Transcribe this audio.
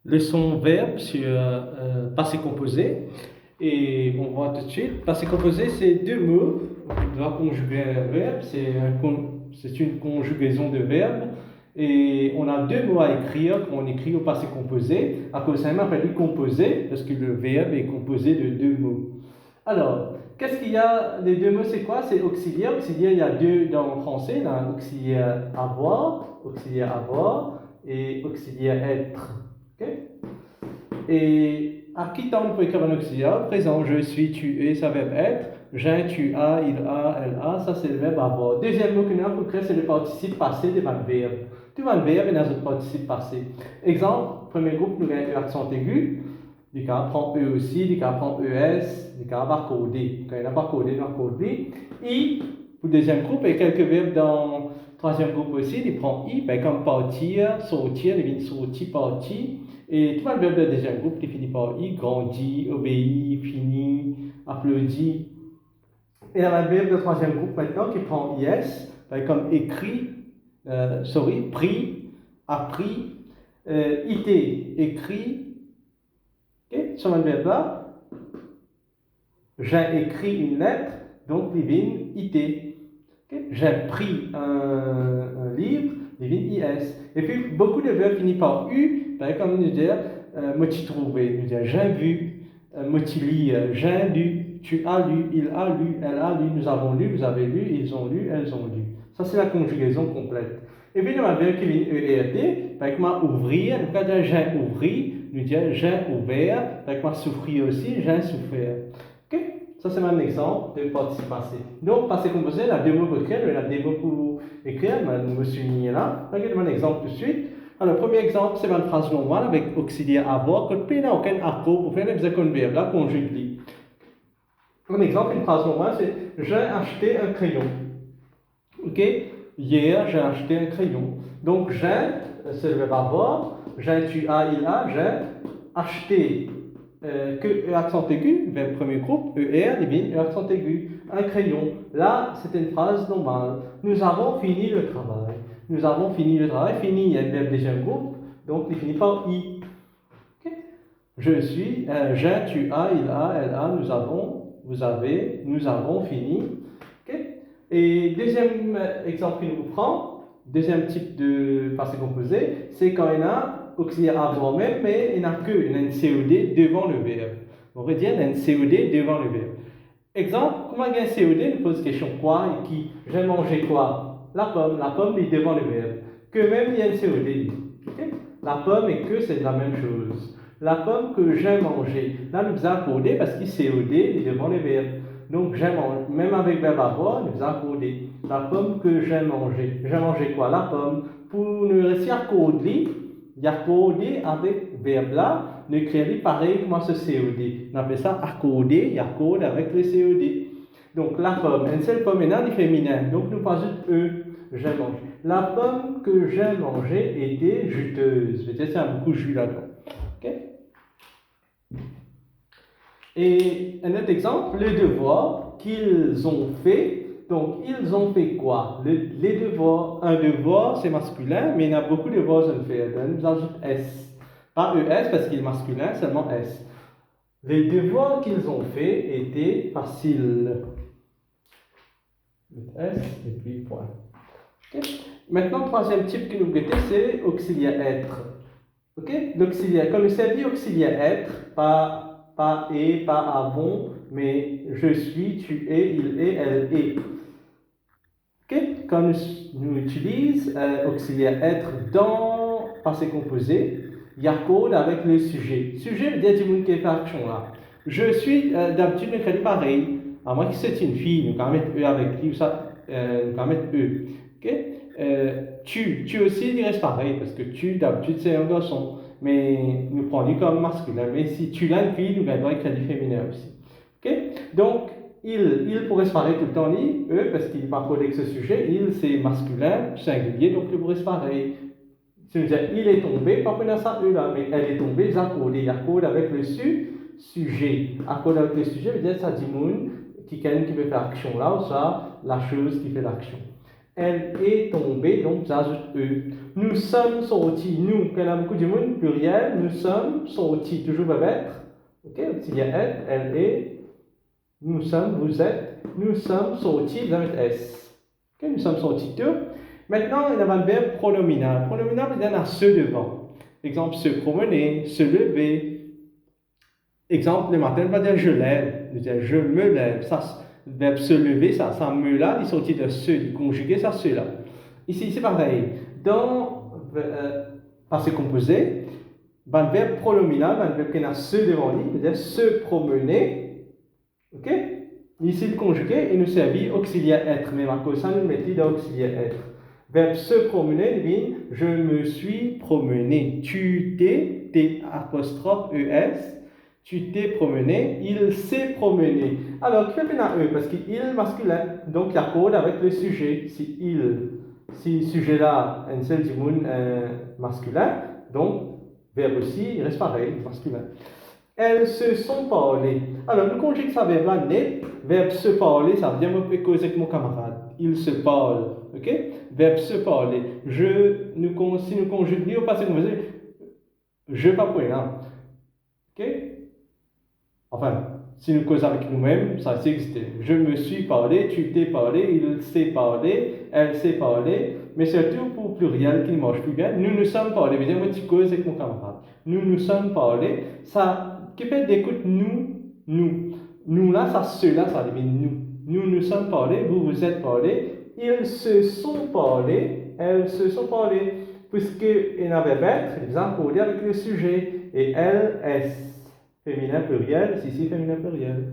Leçon verbe sur passé composé. Et on voit tout de suite. Passé composé, c'est deux mots. On doit conjuguer un verbe. C'est une conjugaison de verbes. Et on a deux mots à écrire quand on écrit au passé composé. À cause ça m'appelle composé, parce que le verbe est composé de deux mots. Alors, qu'est-ce qu'il y a? Les deux mots, c'est quoi? C'est auxiliaire. Auxiliaire, il y a deux dans le français. Il y a auxiliaire avoir et auxiliaire être. Okay? Et à qui temps on peut écrire un auxiliaire? Présent, je suis, tu es, ça verbe être. J'ai, tu as, il a, elle a, ça c'est le verbe avoir. Deuxième mot que nous avons pour créer, c'est le participe passé de votre verbe. Tout votre verbe est dans le participe passé. Exemple, premier groupe, nous avons l'accent aigu. Du cas prend E aussi, du cas prend ES, du cas va coder. Quand il n'a pas codé, il va coder. I, pour le deuxième groupe, et quelques verbes dans le troisième groupe aussi, il prend I, ben, comme partir, sortir, il vient sortir, partir. Et tout le verbe du deuxième groupe qui finit par I, grandit, obéit, finit, applaudit. Et dans le verbe du troisième groupe maintenant qui prend IS, ben, comme écrit, pris, appris, IT, écrit. Okay? Sur le verbe là, j'ai écrit une lettre, donc il vient IT. Okay? J'ai pris un livre, il vient IS. Et puis beaucoup de verbes finissent par U, comme nous dire, moi t'y trouvé, nous dire j'ai vu, moi t'y lis, j'ai lu, tu as lu, il a lu, elle a lu, nous avons lu, vous avez lu, ils ont lu, elles ont lu. Ça c'est la conjugaison complète. Et puis dans un verbe qui vient ERD, avec moi ouvrir, nous dire j'ai ouvri, nous dire j'ai ouvert, avec moi souffrir aussi, j'ai souffert. Ok? Ça, c'est un exemple de participe passé. Donc, passé composé, il y a deux mots pour écrire, il y a des mots pour écrire, je me suis mis là. Regardez un exemple tout de suite. Alors, le premier exemple, c'est une phrase normale avec auxiliaire avoir. Quand il n'y a aucun accord pour faire l'exécution verbe, là, conjugue. Un exemple, une phrase normale, c'est j'ai acheté un crayon. Ok? Hier, j'ai acheté un crayon. Donc, j'ai, c'est le verbe avoir. J'ai, tu as, il a, j'ai acheté. Que accent aigu, vers le premier groupe, ER, devient accent aigu, un crayon. Là, c'est une phrase normale. Nous avons fini le travail. Nous avons fini le travail. Fini, il y a un verbe deuxième groupe, donc il finit par I. Okay? Je suis, j'ai, tu as, il a, elle a, nous avons, vous avez, nous avons fini. Okay? Et deuxième exemple qu'il nous prend, deuxième type de passé composé, c'est quand il y a auxiliaire avoir même, mais il n'y a que une COD devant le verbe. On va dire une COD devant le verbe. Exemple, comment il y a un COD, nous pose question quoi et qui? J'ai mangé quoi? La pomme est devant le verbe. Que même il y a une COD. Okay? La pomme et que c'est la même chose. La pomme que j'ai mangée. Là, nous avons codé parce qu'il COD est devant le verbe. Donc, j'ai mangé, même avec verbe avoir, nous avons codé. La pomme que j'ai mangée. J'ai mangé quoi? La pomme. Pour nous réussir à coder, il y a codé avec verbe là, nous créons pareil comme ce COD. On appelle ça accorder, il y a code avec le COD. Donc la pomme, une seule pomme est là, du féminin. Donc nous passons E, j'ai mangé. La pomme que j'ai mangée était juteuse. Peut-être qu'il y a beaucoup de jus là-dedans. Okay? Et un autre exemple, le devoir qu'ils ont fait. Donc, ils ont fait quoi? Les devoirs. Un devoir, c'est masculin, mais il y a beaucoup de devoirs à faire. Donc, nous ajoutons S. Pas ES parce qu'il est masculin, seulement S. Les devoirs qu'ils ont fait étaient faciles. S et puis point. Okay? Maintenant, le troisième type que nous mettons, c'est auxiliaire être. Okay? L'auxiliaire, comme je sais dit, auxiliaire être, pas et, pas avant, mais je suis, tu es, il est, elle est. Okay? Quand nous utilisons auxiliaire être dans passé composé, il y a code avec le sujet. Sujet veut dire du monde qui fait action là. Je suis, d'habitude, nous faisons pareil. À moins que c'est une fille, nous allons mettre E avec lui, ou ça, nous allons mettre E. Okay? Tu aussi, il reste pareil, parce que tu, d'habitude, c'est un garçon. Mais nous prenons comme masculin. Mais si tu l'as une fille, nous allons écrire du féminin aussi. Okay? Donc, il pourrait se parler tout le temps, eux, parce qu'il n'est pas codé avec ce sujet. Il, c'est masculin, singulier, donc il pourrait se parler. C'est-à-dire, il est tombé, pas pour ça, eux là, mais elle est tombée, ils accordent. Il accorde avec le sujet. Accorde avec le sujet, veut dire ça dit moun, qui veut faire action là, ou ça, la chose qui fait l'action. Elle est tombée, donc j'ajoute E. Nous sommes sortis. Nous, quand on a beaucoup de monde, pluriel, nous sommes sortis. Toujours va être. Ok, auxiliaire être, elle est. Nous sommes, vous êtes. Nous sommes sortis, vous avez S. Ok, nous sommes sortis tout. Maintenant, il y a un verbe pronominal. Pronominal, il y en a ce devant. Exemple, se promener, se lever. Exemple, le matin, on va dire je lève. Je me lève. Ça, le verbe se lever, ça me là, il sortit de ce, il conjugué, ça, ce là. Ici, c'est pareil. Dans passé composé, le verbe pronominal, le verbe qui a ce devant lui, c'est-à-dire se promener. Ok? Ici, le conjugué, il nous servit auxiliaire être, mais à cause ça, nous mettons dans auxiliaire être. Verbe se promener, dit je me suis promené. Tu t'es, T apostrophe ES, tu t'es promené, il s'est promené. Alors, qui fait bien à E? Parce qu'il masculin, donc il y a code avec le sujet. Si le sujet là, un seul du monde masculin, donc verbe aussi, il reste pareil, masculin. Elles se sont parlées. Alors, nous conjuguons ça verbe là, net. Verbe se parler, ça veut dire je peux causer avec mon camarade. Il se parle. Ok? Verbe se parler. Si nous conjuguons au passé composé, je pas pour là. Ok? Enfin, si nous causons avec nous-mêmes, ça existe. Je me suis parlé, tu t'es parlé, il s'est parlé, elle s'est parlé. Mais surtout pour pluriel qui ne marche plus bien, nous nous sommes parlé. Mais moi, tu causes avec mon camarade. Nous nous sommes parlé. Ça, qui fait d'écoute nous. Nous là, ça, ceux-là, ça devient nous. Nous nous sommes parlé, vous vous êtes parlé. Ils se sont parlé, elles se sont parlé. Puisqu'il n'avait pas, exemple, pour dire avec le sujet. Et elle, est féminin pluriel, ici féminin pluriel.